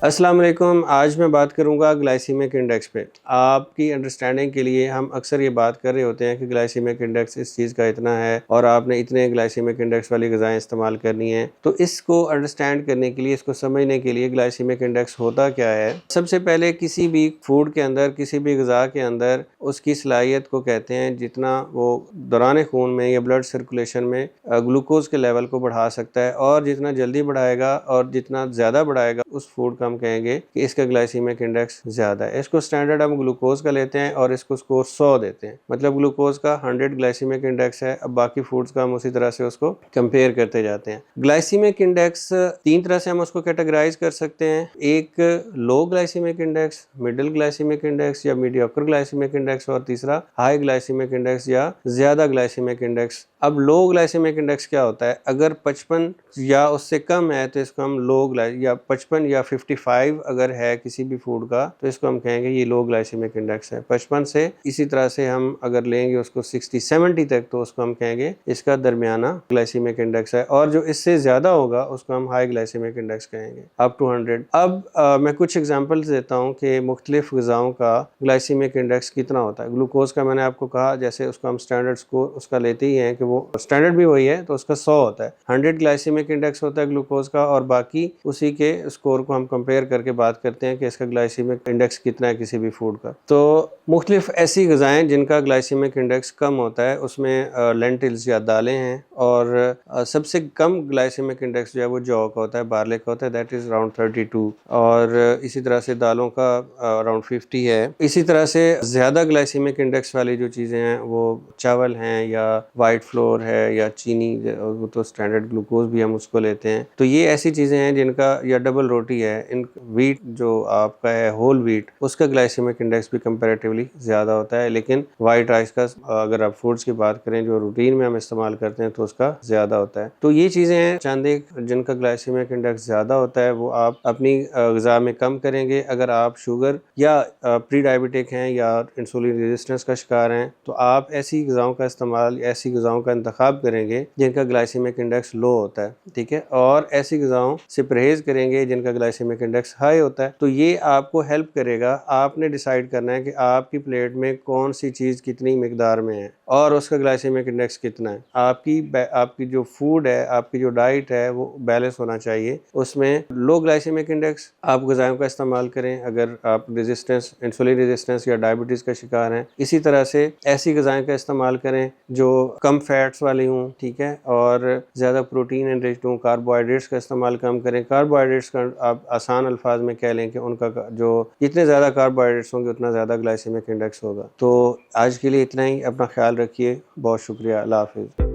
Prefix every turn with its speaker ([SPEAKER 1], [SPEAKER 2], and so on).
[SPEAKER 1] अस्सलाम वालेकुम। आज मैं बात करूंगा ग्लाइसीमिक इंडेक्स पे। आपकी अंडरस्टैंडिंग के लिए हम अक्सर ये बात कर रहे होते हैं कि ग्लाइसीमिक इंडेक्स इस चीज़ का इतना है और आपने इतने ग्लाइसीमिक इंडेक्स वाली ग़िज़ाएँ इस्तेमाल करनी है। तो इसको अंडरस्टैंड करने के लिए, इसको समझने के लिए ग्लाइसीमिक इंडेक्स होता क्या है। सबसे पहले किसी भी फूड के अंदर, किसी भी ग़िज़ा के अंदर उसकी सलाहियत को कहते हैं जितना वो दौरान खून में या ब्लड सर्कुलेशन में ग्लूकोज़ के लेवल को बढ़ा सकता है, और जितना जल्दी बढ़ाएगा और जितना ज़्यादा बढ़ाएगा उस फूड का हम कहेंगे कि इसका ग्लाइसीमिक इंडेक्स ज़्यादा है। इसको स्टैंडर्ड हम ग्लूकोज का लेते हैं और इसको स्कोर 100 देते हैं, मतलब ग्लूकोज का 100 ग्लाइसीमिक इंडेक्स है। अब बाकी फूड्स का हम उसी तरह से उसको कंपेयर करते जाते हैं। ग्लाइसीमिक इंडेक्स तीन तरह से हम उसको कैटेगराइज कर सकते हैं। एक low glycemic index, middle glycemic index या मीडियोकर ग्लाइसीमिक इंडेक्स, और तीसरा हाई ग्लाइसीमिक इंडेक्स या ज़्यादा ग्लाइसीमिक इंडेक्स। अब लो ग्लाइसीमिक इंडेक्स क्या होता है? अगर 55 या उससे कम है तो इसको हम या 55 या 55 अगर है किसी भी फूड का तो इसको हम कहेंगे ये लो ग्लाइसीमिक इंडेक्स है। 55 से इसी तरह से हम अगर लेंगे उसको 60-70 तक तो उसको हम कहेंगे इसका दरमियाना ग्लाइसीमिक इंडेक्स है, और जो इससे ज़्यादा होगा उसको हम हाई ग्लाइसीमिक इंडेक्स कहेंगे, अप टू 100। अब मैं कुछ एग्जांपल्स देता हूँ कि मुख्तलिफ ग़िज़ाओं का ग्लाइसीमिक इंडेक्स कितना होता है। ग्लूकोज का मैंने आपको कहा, जैसे उसको हम स्टैंडर्ड स्कोर उसका लेते ही हैं कि वो स्टैंडर्ड भी वही है तो उसका 100 होता है। 100 ग्लाइसीमिक इंडेक्स होता है ग्लूकोज का, और बाकी उसी के स्कोर को हम कंपेयर करके बात करते हैं कि इसका ग्लाइसीमिक इंडेक्स कितना है किसी भी फूड का। तो मुख्तलिफ ऐसी ग़िज़ाएँ जिनका ग्लाइसीमिक इंडेक्स कम होता है उसमें लेंटिल्स या दालें हैं, और सबसे कम ग्लाइसीमिक इंडेक्स जो है वो जौ का होता है, बार्ले का होता है, दैट इज़ अराउंड 32, और इसी तरह से दालों का अराउंड 50 है। इसी तरह से ज़्यादा ग्लाइसीमिक इंडेक्स वाली जो चीज़ें हैं वो चावल हैं या वाइट फ्लोर है या चीनी, वो तो स्टैंडर्ड ग्लूकोज भी हम उसको लेते हैं। तो ये ऐसी चीज़ें हैं जिनका, या डबल रोटी है, इन व्हीट जो आपका है होल व्हीट, उसका ग्लाइसीमिक इंडेक्स भी कंपैरेटिवली ज़्यादा होता है। लेकिन वाइट राइस का अगर आप फूड्स की बात करें जो रूटीन में हम इस्तेमाल करते हैं तो उसका ज़्यादा होता है। तो ये चीज़ें हैं चंद एक जिनका ग्लाइसीमिक इंडेक्स ज़्यादा होता है, वो आप अपनी ग़िज़ा में कम करेंगे। अगर आप शुगर या प्री डायबिटिक हैं या इंसुलिन रेजिस्टेंस का शिकार हैं तो आप ऐसी ग़िज़ाओं का इस्तेमाल, ऐसी ग़िज़ाओं का इंतखाब करेंगे जिनका ग्लाइसीमिक इंडेक्स लो होता है, ठीक है, और ऐसी ग़िज़ाओं से परहेज़ करेंगे जिनका ग्लाइसीमिक इंडेक्स हाई होता है। तो ये आपको हेल्प करेगा। आपने डिसाइड करना है कि आपकी प्लेट में कौन सी चीज़ कितनी मिकदार में है और उसका ग्लाइसीमिक इंडेक्स कितना है। आपकी जो फूड है, आपकी जो डाइट है वो बैलेंस होना चाहिए। उसमें लो ग्लाइसीमिक इंडेक्स आप ग़िज़ाओं का इस्तेमाल करें अगर आप इंसुलिन रेजिस्टेंस या डायबिटीज़ का शिकार हैं। इसी तरह से ऐसी ग़िज़ाएं का इस्तेमाल करें जो कम फैट्स वाली हों, ठीक है, और ज़्यादा प्रोटीन एनरिच्ड हों। कार्बोहाइड्रेट्स का इस्तेमाल कम करें। कार्बोहाइड्रेट्स का आप आसान अल्फाज में कह लें कि उनका जो जितने ज़्यादा कार्बोहाइड्रेट्स होंगे उतना ज़्यादा ग्लाइसीमिक इंडेक्स होगा। तो आज के लिए इतना ही। अपना ख्याल रखिए। बहुत शुक्रिया। अल्लाह हाफ़िज़।